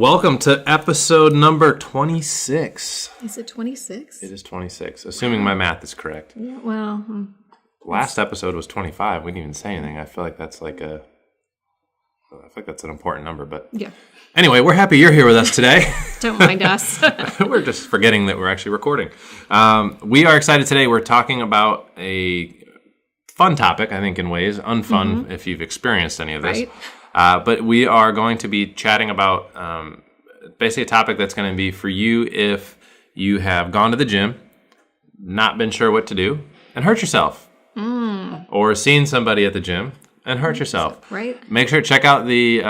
Welcome to episode number 26. Is it 26? It is 26, assuming my math is correct. Yeah, well... Last episode was 25. We didn't even say anything. I feel like that's an important number, but... Yeah. Anyway, we're happy you're here with us today. Don't mind us. We're just forgetting that we're actually recording. We are excited today. We're talking about a fun topic, I think, in ways. Unfun if you've experienced any of this. Right. But we are going to be chatting about basically a topic that's going to be for you if you have gone to the gym, not been sure what to do, and hurt yourself. Or seen somebody at the gym and hurt yourself. Right. Make sure to check out the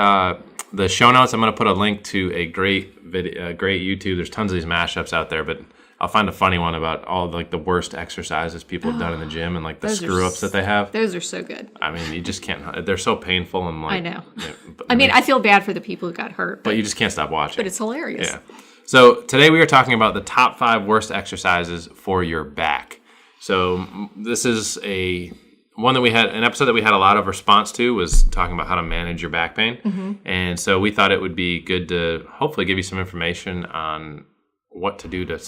show notes. I'm going to put a link to a great video, great YouTube. There's tons of these mashups out there, but I'll find a funny one about all the worst exercises people have done in the gym and the screw-ups that they have. Those are so good. I mean, you just can't. They're so painful and I know. You know, I feel bad for the people who got hurt. But you just can't stop watching. But it's hilarious. Yeah. So today we are talking about the top 5 worst exercises for your back. So this is an episode that we had a lot of response to was talking about how to manage your back pain. And so we thought it would be good to hopefully give you some information on what to do to,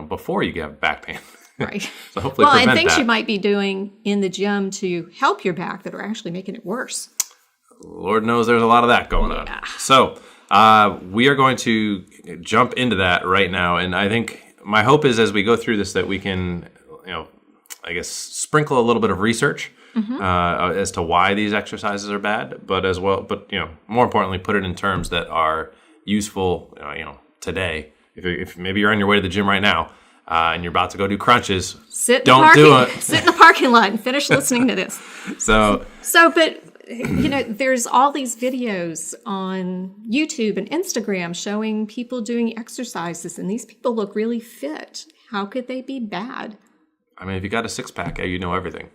before you have back pain. Right. So hopefully prevent and things that. you might be doing in the gym to help your back that are actually making it worse. Lord knows there's a lot of that going on. So we are going to jump into that right now. And I think my hope is as we go through this that we can, sprinkle a little bit of research as to why these exercises are bad, but more importantly, put it in terms that are useful, today. If maybe you're on your way to the gym right now and you're about to go do crunches, don't do it. Sit in the parking lot and finish listening to this. But there's all these videos on YouTube and Instagram showing people doing exercises, and these people look really fit. How could they be bad? I mean, if you got a 6-pack, you know everything.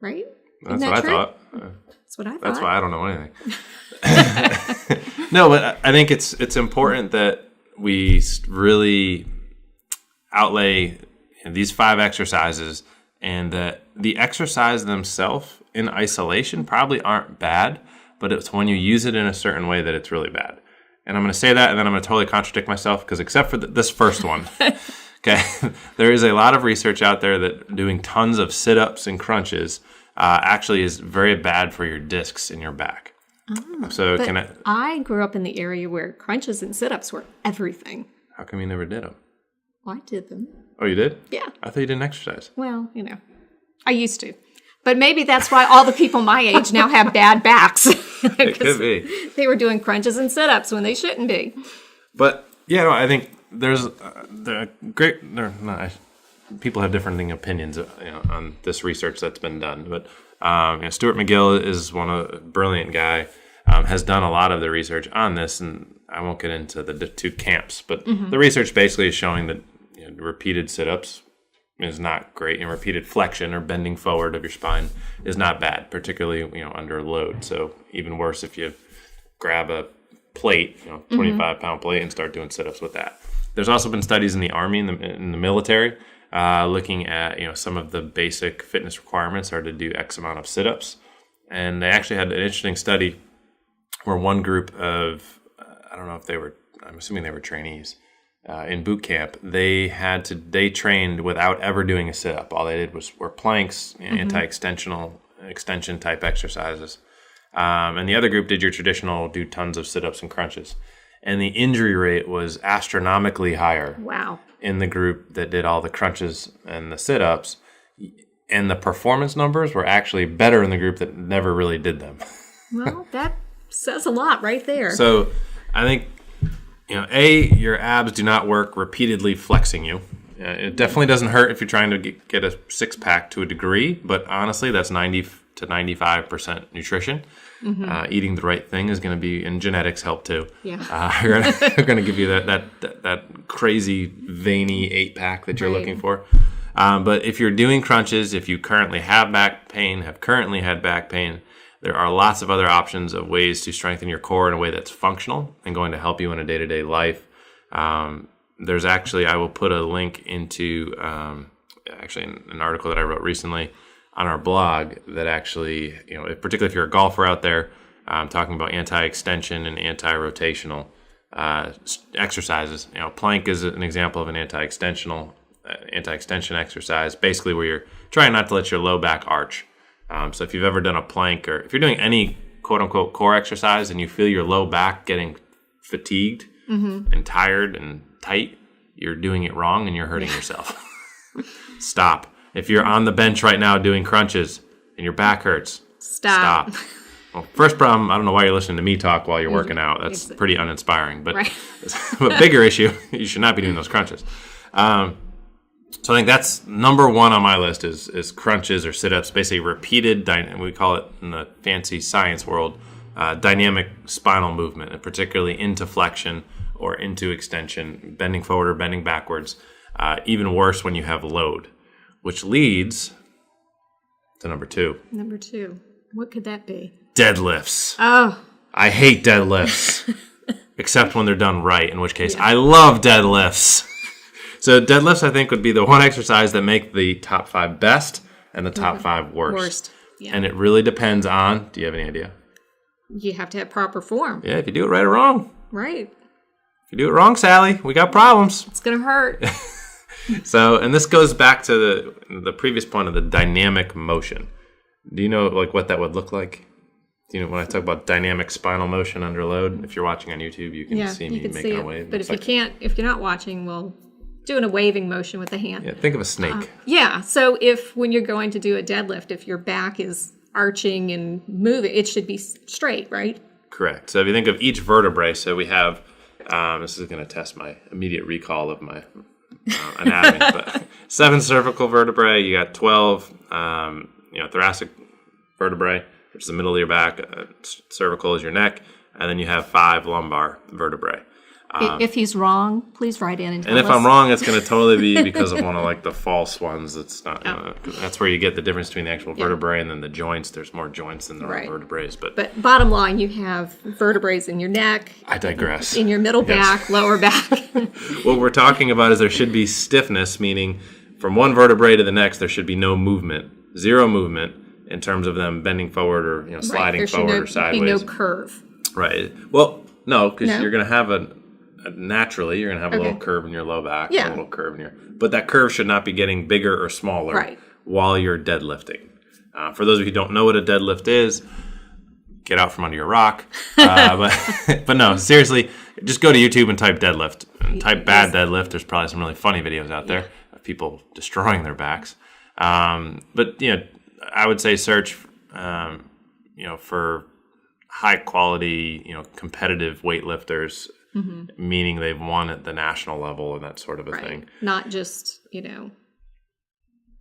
Right? That's what I thought. That's what I thought. That's why I don't know anything. No, but I think it's important that we really outlay these 5 exercises, and that the exercise themselves in isolation probably aren't bad, but it's when you use it in a certain way that it's really bad. And I'm going to say that, and then I'm going to totally contradict myself, because except for this first one... Okay, there is a lot of research out there that doing tons of sit-ups and crunches actually is very bad for your discs in your back. I grew up in the area where crunches and sit-ups were everything. How come you never did them? Well, I did them. Oh, you did? Yeah. I thought you didn't exercise. Well, I used to. But maybe that's why all the people my age now have bad backs. It could be. They were doing crunches and sit-ups when they shouldn't be. But, I think... people have different opinions on this research that's been done, but Stuart McGill is a brilliant guy, has done a lot of the research on this, and I won't get into the 2 camps, but the research basically is showing that repeated sit-ups is not great, and repeated flexion or bending forward of your spine is not bad, particularly under load. So even worse if you grab a plate, 25-pound plate, and start doing sit-ups with that. There's also been studies in the Army, in the military, looking at, some of the basic fitness requirements are to do X amount of sit-ups. And they actually had an interesting study where one group of, I'm assuming they were trainees, in boot camp, they trained without ever doing a sit-up. All they did were planks, extension type exercises. And the other group did your traditional, do tons of sit-ups and crunches. And the injury rate was astronomically higher. Wow. In the group that did all the crunches and the sit-ups. And the performance numbers were actually better in the group that never really did them. Well, that says a lot right there. So I think, your abs do not work repeatedly flexing you. It definitely doesn't hurt if you're trying to get a 6-pack to a degree. But honestly, that's 90 to 95% nutrition. Eating the right thing is going to be, and genetics help too. Yeah, they're going to give you that crazy veiny 8-pack that you're looking for. But if you're doing crunches, if you currently have back pain, have currently had back pain, there are lots of other options of ways to strengthen your core in a way that's functional and going to help you in a day-to-day life. There's actually, I will put a link into an article that I wrote recently on our blog that actually, particularly if you're a golfer out there, talking about anti-extension and anti-rotational. exercises. Plank is an example of an anti-extension exercise, basically where you're trying not to let your low back arch. So if you've ever done a plank, or if you're doing any quote-unquote core exercise and you feel your low back getting fatigued and tired and tight, you're doing it wrong and you're hurting yourself. Stop. If you're on the bench right now doing crunches and your back hurts, stop. Well, first problem, I don't know why you're listening to me talk while you're working out. That's pretty uninspiring. But, but bigger issue, you should not be doing those crunches. So I think that's number one on my list is crunches or sit-ups, basically repeated, we call it in the fancy science world, dynamic spinal movement, and particularly into flexion or into extension, bending forward or bending backwards. Even worse when you have load, which leads to number two. Number two. What could that be? Deadlifts. Oh. I hate deadlifts, except when they're done right, in which case I love deadlifts. So deadlifts, I think, would be the one exercise that make the top 5 best and the top 5 worst. Yeah. And it really depends on, do you have any idea? You have to have proper form. Yeah, if you do it right or wrong. Right. If you do it wrong, Sally, we got problems. It's going to hurt. So, and this goes back to the previous point of the dynamic motion. Do you know what that would look like? Do you know when I talk about dynamic spinal motion under load? If you're watching on YouTube, you can see me making a wave. But if you're not watching, we'll doing a waving motion with the hand. Yeah, think of a snake. So when you're going to do a deadlift, if your back is arching and moving, it should be straight, right? Correct. So if you think of each vertebrae, so we have, this is going to test my immediate recall of my anatomy, but 7 cervical vertebrae, you got 12, thoracic vertebrae, which is the middle of your back, cervical is your neck, and then you have 5 lumbar vertebrae. If he's wrong, please write in and tell us. And if I'm wrong, it's going to totally be because of one of the false ones. It's not. That's where you get the difference between the actual vertebrae and then the joints. There's more joints than there are vertebrae. But bottom line, you have vertebrae in your neck. I digress. In your middle back, lower back. What we're talking about is there should be stiffness, meaning from one vertebrae to the next, there should be no movement, zero movement in terms of them bending forward or sliding forward or sideways. There should be no curve. Right. Well, no, because you're going to have naturally, you're going to have a little curve in your low back, a little curve in your... But that curve should not be getting bigger or smaller while you're deadlifting. For those of you who don't know what a deadlift is, get out from under your rock. But no, seriously, just go to YouTube and type deadlift. And type bad deadlift. There's probably some really funny videos out there of people destroying their backs. But, I would say search, for high quality, competitive weightlifters, meaning they've won at the national level and that sort of a thing. Not just,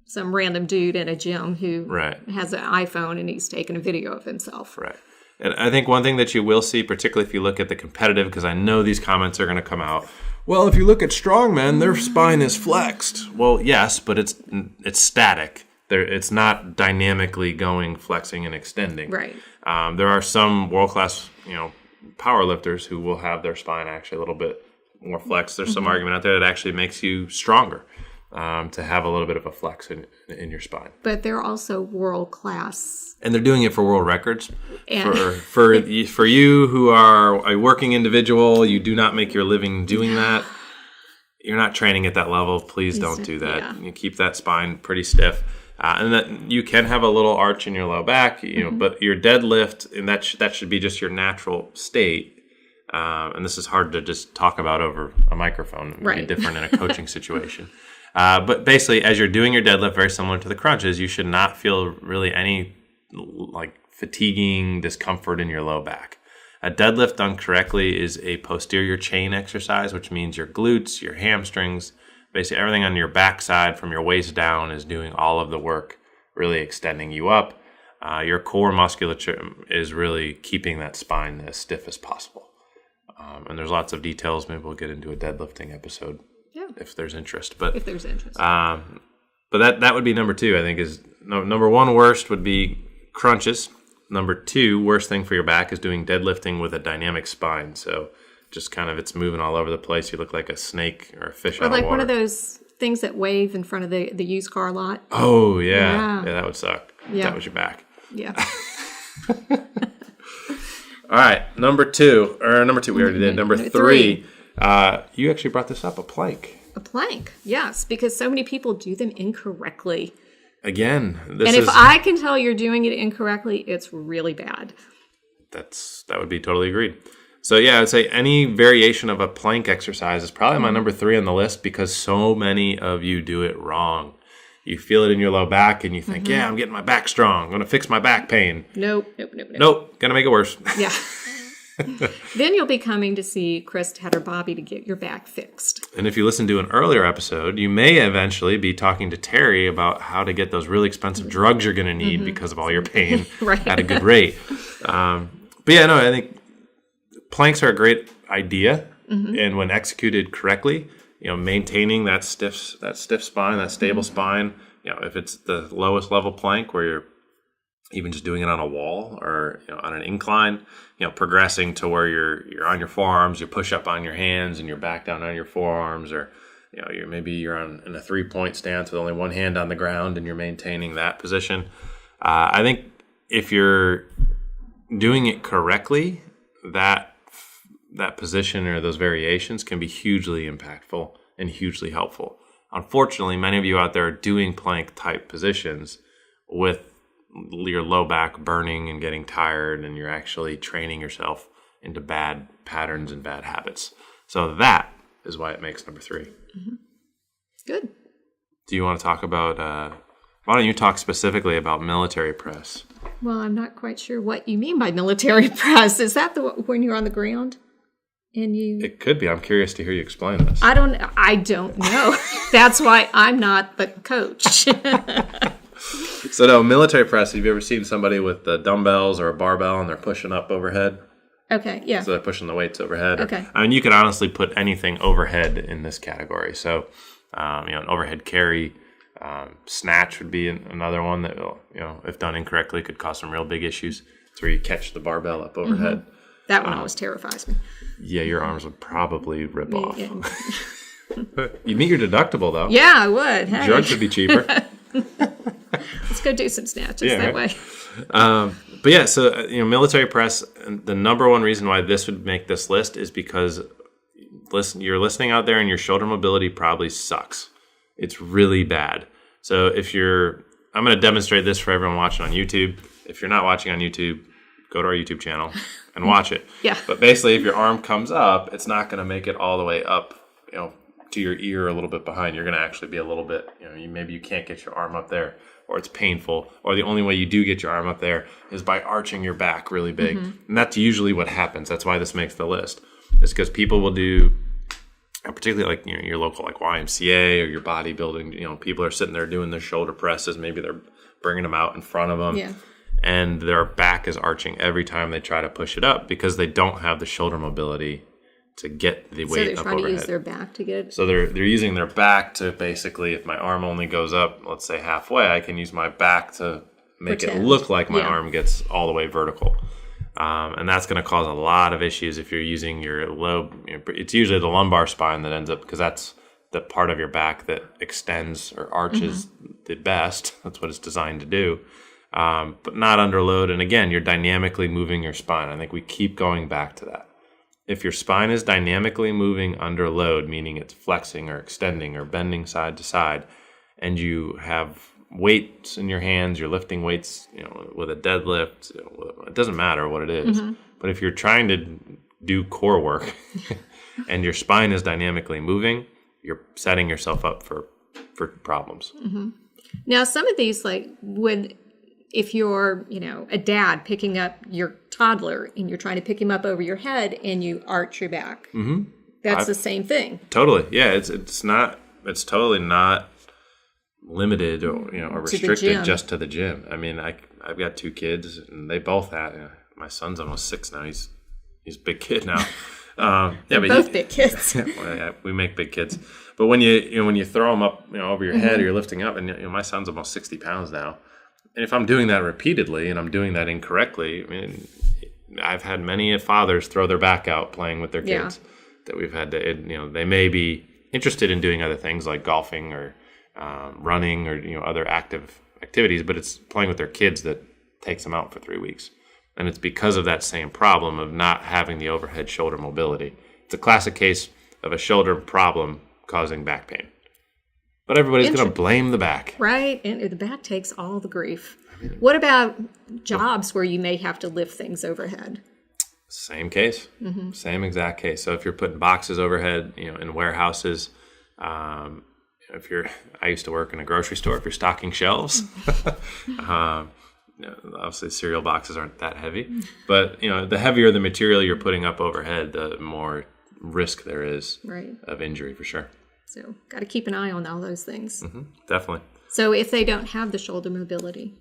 some random dude in a gym who has an iPhone and he's taking a video of himself. Right. And I think one thing that you will see, particularly if you look at the competitive, because I know these comments are going to come out, well, if you look at strongmen, their spine is flexed. Well, yes, but it's static. It's not dynamically going, flexing, and extending. Right. There are some world-class, power lifters who will have their spine actually a little bit more flexed. There's some argument out there that actually makes you stronger to have a little bit of a flex in your spine. But they're also world-class. And they're doing it for world records. For you who are a working individual, you do not make your living doing that. You're not training at that level. Please don't do that. Yeah. You keep that spine pretty stiff. And that you can have a little arch in your low back, but your deadlift, and that should be just your natural state. And this is hard to just talk about over a microphone. It would be different in a coaching situation. But basically, as you're doing your deadlift, very similar to the crunches, you should not feel really any fatiguing discomfort in your low back. A deadlift done correctly is a posterior chain exercise, which means your glutes, your hamstrings, basically everything on your backside from your waist down is doing all of the work, really extending you up. Your core musculature is really keeping that spine as stiff as possible. And there's lots of details. Maybe we'll get into a deadlifting episode if there's interest. But if there's interest. But that would be number 2, I think, is number 1 worst would be crunches. Number 2 worst thing for your back is doing deadlifting with a dynamic spine. So just kind of it's moving all over the place. You look like a snake or a fish out of water. Or like one of those things that wave in front of the used car lot. Oh, yeah. Yeah, that would suck. Yeah. That was your back. Yeah. All right, number two, we already did. Number three, you actually brought this up, a plank. A plank, yes, because so many people do them incorrectly. Again, if I can tell you're doing it incorrectly, it's really bad. That would be totally agreed. So yeah, I would say any variation of a plank exercise is probably my number 3 on the list because so many of you do it wrong. You feel it in your low back and you think, yeah, I'm getting my back strong. I'm going to fix my back pain. Nope. Going to make it worse. Yeah. Then you'll be coming to see Chris, Ted, or Bobby to get your back fixed. And if you listen to an earlier episode, you may eventually be talking to Teri about how to get those really expensive drugs you're going to need because of all your pain at a good rate. But yeah, no, I think planks are a great idea. And when executed correctly, maintaining that stiff spine, that stable spine, if it's the lowest level plank where you're even just doing it on a wall or on an incline, progressing to where you're on your forearms, you push up on your hands and you're back down on your forearms, or maybe you're in a 3-point stance with only one hand on the ground and you're maintaining that position. I think if you're doing it correctly, that position or those variations can be hugely impactful and hugely helpful. Unfortunately, many of you out there are doing plank type positions with your low back burning and getting tired, and you're actually training yourself into bad patterns and bad habits. So that is why it makes number 3. Good. Do you want to talk about, why don't you talk specifically about military press? Well, I'm not quite sure what you mean by military press. Is that when you're on the ground? It could be. I'm curious to hear you explain this. I don't know. That's why I'm not the coach. So no, military press, have you ever seen somebody with the dumbbells or a barbell and they're pushing up overhead? Okay, yeah. So they're pushing the weights overhead. Okay. I mean, you could honestly put anything overhead in this category. So, an overhead carry, snatch would be another one that, if done incorrectly, could cause some real big issues. It's where you catch the barbell up overhead. That one always terrifies me. Yeah, your arms would probably rip off. You'd meet your deductible, though. Yeah, I would. Hey. Drugs would be cheaper. Let's go do some snatches that way. But yeah, so military press. The number one reason why this would make this list is because you're listening out there and your shoulder mobility probably sucks. It's really bad. So I'm going to demonstrate this for everyone watching on YouTube. If you're not watching on YouTube, go to our YouTube channel and watch it. Yeah. But basically, if your arm comes up, it's not going to make it all the way up, to your ear, a little bit behind. You're going to actually be a little bit, maybe you can't get your arm up there, or it's painful, or the only way you do get your arm up there is by arching your back really big. And that's usually what happens. That's why this makes the list. It's because people will do, particularly like your local like YMCA or your bodybuilding, people are sitting there doing their shoulder presses. Maybe they're bringing them out in front of them. Yeah. And their back is arching every time they try to push it up because they don't have the shoulder mobility to get the weight up overhead. So they're trying to use their back to get it? So they're using their back to basically, if my arm only goes up, let's say halfway, I can use my back to make it look like my arm gets all the way vertical. And that's going to cause a lot of issues if you're using your low. It's usually the lumbar spine that ends up, because that's the part of your back that extends or arches the best. That's what it's designed to do. But not under load. And again, you're dynamically moving your spine. I think we keep going back to that. If your spine is dynamically moving under load, meaning it's flexing or extending or bending side to side, and you have weights in your hands, you're lifting weights, with a deadlift, it doesn't matter what it is. But if you're trying to do core work and your spine is dynamically moving, you're setting yourself up for problems. Now, some of these, like if you're, a dad picking up your toddler and you're trying to pick him up over your head and you arch your back, that's the same thing. Totally, yeah. It's totally not limited or restricted just to the gym. I mean, I've got 2 kids and they both have. My son's almost 6 now. He's a big kid now. Both big kids. We make big kids. But when you throw them up over your head, or you're lifting up, and my son's almost 60 pounds now. And if I'm doing that repeatedly and I'm doing that incorrectly, I mean, I've had many fathers throw their back out playing with their kids that we've had to, they may be interested in doing other things like golfing or running or, other active activities, but it's playing with their kids that takes them out for 3 weeks. And it's because of that same problem of not having the overhead shoulder mobility. It's a classic case of a shoulder problem causing back pain. But everybody's going to blame the back. Right. And the back takes all the grief. What about jobs where you may have to lift things overhead? Same case. Same exact case. So if you're putting boxes overhead, in warehouses, I used to work in a grocery store. If you're stocking shelves, obviously cereal boxes aren't that heavy, but the heavier the material you're putting up overhead, the more risk there is of injury for sure. So got to keep an eye on all those things. Definitely. So if they don't have the shoulder mobility,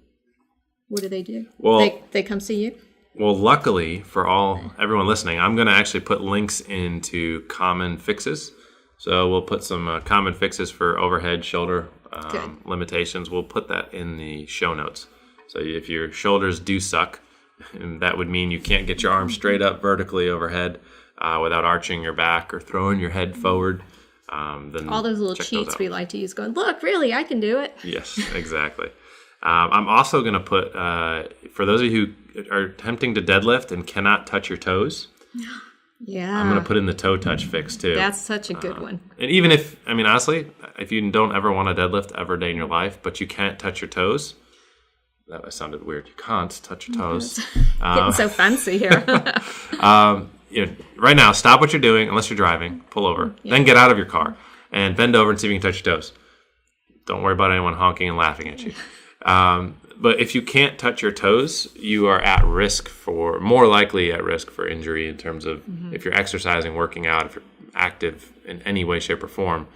what do? Well, they come see you? Well, luckily for everyone listening, I'm going to actually put links into common fixes. So we'll put some common fixes for overhead shoulder limitations. We'll put that in the show notes. So if your shoulders do suck, and that would mean you can't get your arms straight up vertically overhead without arching your back or throwing your head forward, then all those little cheats we like to use going, look, really, I can do it. Yes, exactly. I'm also going to put, for those of you who are attempting to deadlift and cannot touch your toes, I'm going to put in the toe touch fix too. That's such a good one. And even honestly, if you don't ever want to deadlift ever day in your life, but you can't touch your toes, that sounded weird. You can't touch your toes. Getting so fancy here. Right now, stop what you're doing, unless you're driving, pull over, then get out of your car and bend over and see if you can touch your toes. Don't worry about anyone honking and laughing at you. But if you can't touch your toes, you are more likely at risk for injury in terms of if you're exercising, working out, if you're active in any way, shape, or form.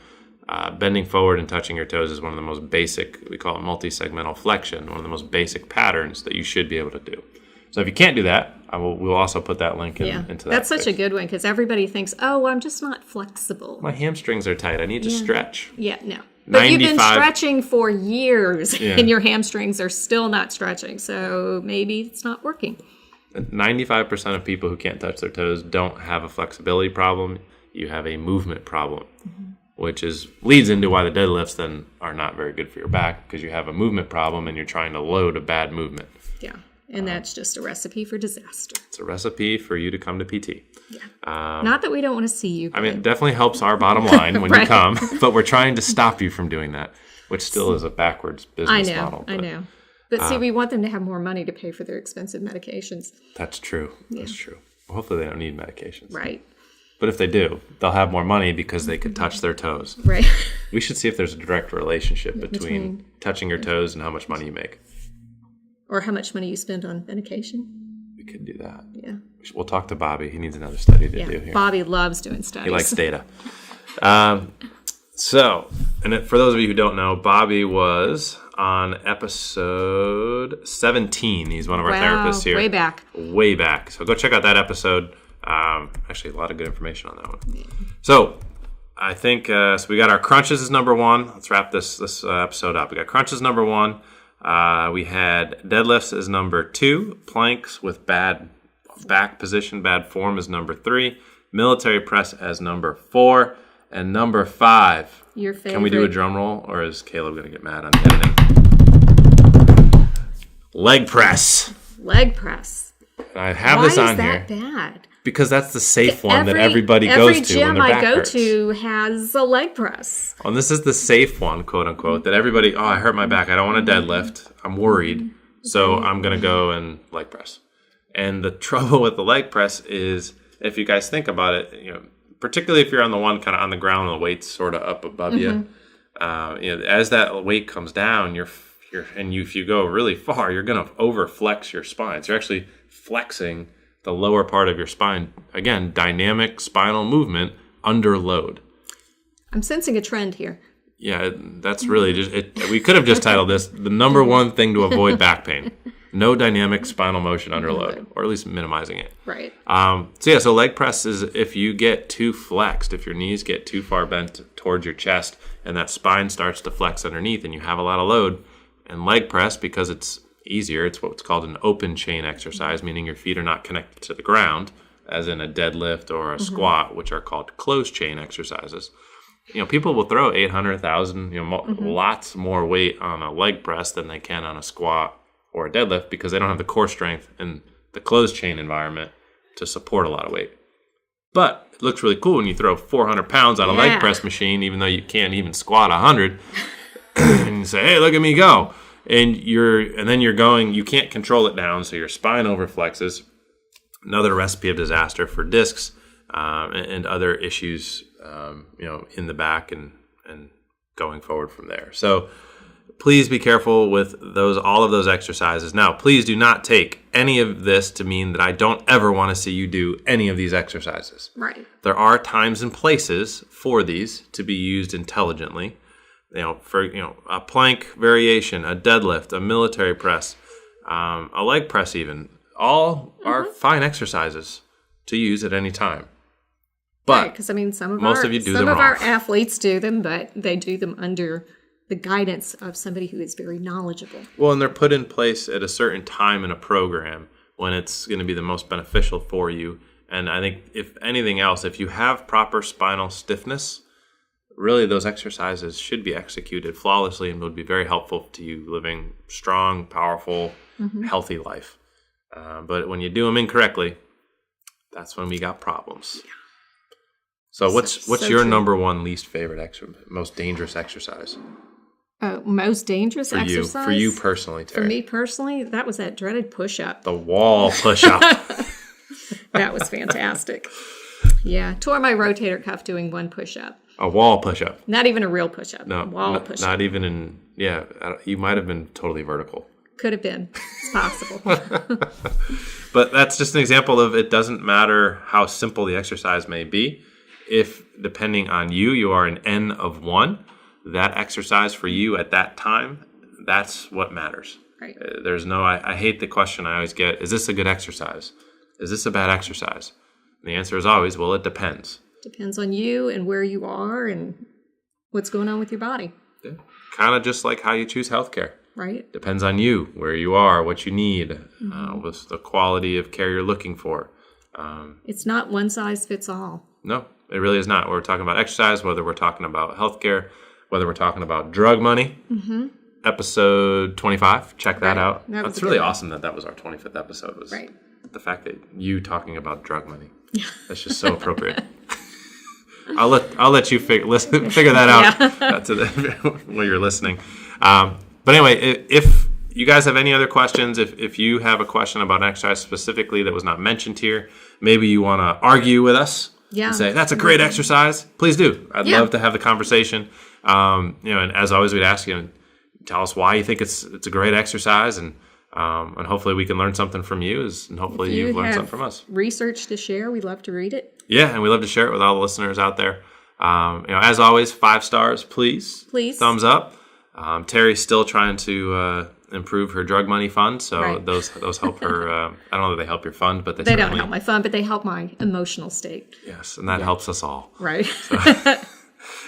Bending forward and touching your toes is one of the most basic, we call it multi-segmental flexion, one of the most basic patterns that you should be able to do. So if you can't do that, we'll also put that link into that. That's such a good one because everybody thinks, I'm just not flexible. My hamstrings are tight. I need to stretch. Yeah, no. But you've been stretching for years and your hamstrings are still not stretching. So maybe it's not working. 95% of people who can't touch their toes don't have a flexibility problem. You have a movement problem, which leads into why the deadlifts then are not very good for your back because you have a movement problem and you're trying to load a bad movement. Yeah. And that's just a recipe for disaster. It's a recipe for you to come to PT. Yeah. Not that we don't want to see you. It definitely helps our bottom line when you come, but we're trying to stop you from doing that, which still is a backwards business model. I know. But see, we want them to have more money to pay for their expensive medications. That's true. Yeah. That's true. Well, hopefully they don't need medications. Right. But if they do, they'll have more money because they could touch their toes. Right. We should see if there's a direct relationship between touching your toes and how much money you make. Or how much money you spend on medication. We could do that. Yeah. We'll talk to Bobby. He needs another study to do here. Bobby loves doing studies. He likes data. For those of you who don't know, Bobby was on episode 17. He's one of our therapists here. Way back. So go check out that episode. Actually, a lot of good information on that one. Yeah. So I think so we got our crunches as number one. Let's wrap this episode up. We got crunches number one. We had deadlifts as number 2, planks with bad back position, bad form as number 3, military press as number 4, and number 5. Your favorite. Can we do a drum roll, or is Caleb going to get mad on editing? Leg press. Leg press. And I have this on here. Why is that bad? Because that's the safe one that everybody goes to when their back hurts. Every gym I go to has a leg press. And this is the safe one, quote unquote, that everybody, I hurt my back. I don't want to deadlift. I'm worried. So I'm going to go and leg press. And the trouble with the leg press is, if you guys think about it, particularly if you're on the one kind of on the ground and the weight's sort of up above you, as that weight comes down, if you go really far, you're going to overflex your spine. So you're actually flexing the lower part of your spine. Again, dynamic spinal movement under load. I'm sensing a trend here. Yeah, that's really just it. We could have just titled this the number one thing to avoid back pain. No dynamic spinal motion under load, or at least minimizing it. Right. So leg press is if you get too flexed, if your knees get too far bent towards your chest and that spine starts to flex underneath and you have a lot of load, and leg press, because it's easier, it's what's called an open chain exercise, meaning your feet are not connected to the ground, as in a deadlift or a squat, which are called closed chain exercises. People will throw 800,000, lots more weight on a leg press than they can on a squat or a deadlift because they don't have the core strength and the closed chain environment to support a lot of weight. But it looks really cool when you throw 400 pounds on a leg press machine, even though you can't even squat 100, and you say, hey, look at me go. And then you're going, you can't control it down, so your spine overflexes. Another recipe of disaster for discs and other issues, in the back and going forward from there. So please be careful with all of those exercises. Now, please do not take any of this to mean that I don't ever want to see you do any of these exercises. Right. There are times and places for these to be used intelligently. For a plank variation, a deadlift, a military press, a leg press even, all are fine exercises to use at any time. But because some of wrong. Our athletes do them, but they do them under the guidance of somebody who is very knowledgeable. Well, and they're put in place at a certain time in a program when it's going to be the most beneficial for you. And I think if anything else, if you have proper spinal stiffness, really those exercises should be executed flawlessly and would be very helpful to you living strong, powerful, healthy life. But when you do them incorrectly, that's when we got problems. Yeah. So what's your number one least favorite most dangerous exercise? Most dangerous exercise? For you personally, Teri. For me personally, that was that dreaded push-up. The wall push-up. That was fantastic. Yeah, tore my rotator cuff doing one push-up. A wall push-up. Not even a real push-up. No, wall push-up. Not even in, you might have been totally vertical. Could have been. It's possible. But that's just an example of it doesn't matter how simple the exercise may be. If, depending on you are an N of 1, that exercise for you at that time, that's what matters. Right. There's no, I hate the question I always get, is this a good exercise? Is this a bad exercise? And the answer is always, well, it depends. Depends on you and where you are and what's going on with your body. Yeah. Kind of just like how you choose healthcare. Right. Depends on you, where you are, what you need, what's the quality of care you're looking for. It's not one size fits all. No, it really is not. We're talking about exercise, whether we're talking about healthcare, whether we're talking about drug money. Episode 25, check that out. That's really awesome that was our 25th episode. Was the fact that you talking about drug money. That's just so appropriate. I'll let you figure that out when you're listening. But anyway, if you guys have any other questions, if you have a question about an exercise specifically that was not mentioned here, maybe you want to argue with us and say, that's a great exercise, please do. I'd love to have the conversation. And as always, we'd ask you, tell us why you think it's a great exercise, and hopefully we can learn something from you, and hopefully you've learned something from us. Research to share, we'd love to read it. Yeah, and we love to share it with all the listeners out there. As always, 5 stars, please. Thumbs up. Teri's still trying to improve her drug money fund, so those help her. I don't know that they help your fund, but they don't help my fund, but they help my emotional state. Yes, and that helps us all. Right.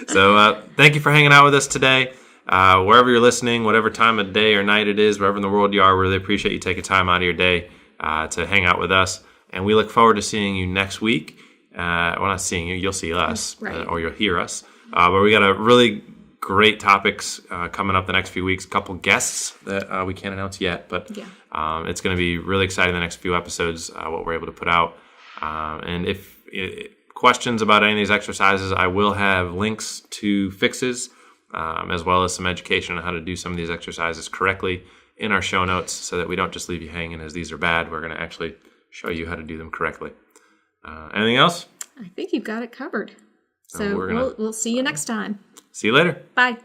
So thank you for hanging out with us today. Wherever you're listening, whatever time of day or night it is, wherever in the world you are, we really appreciate you taking time out of your day to hang out with us. And we look forward to seeing you next week. Well, not seeing you, you'll see us, or you'll hear us. But we got a really great topics coming up the next few weeks. A couple guests that we can't announce yet, but it's going to be really exciting the next few episodes, what we're able to put out. And if questions about any of these exercises, I will have links to fixes, as well as some education on how to do some of these exercises correctly in our show notes, so that we don't just leave you hanging as these are bad. We're going to actually show you how to do them correctly. Anything else? I think you've got it covered. So we'll see you next time. See you later. Bye.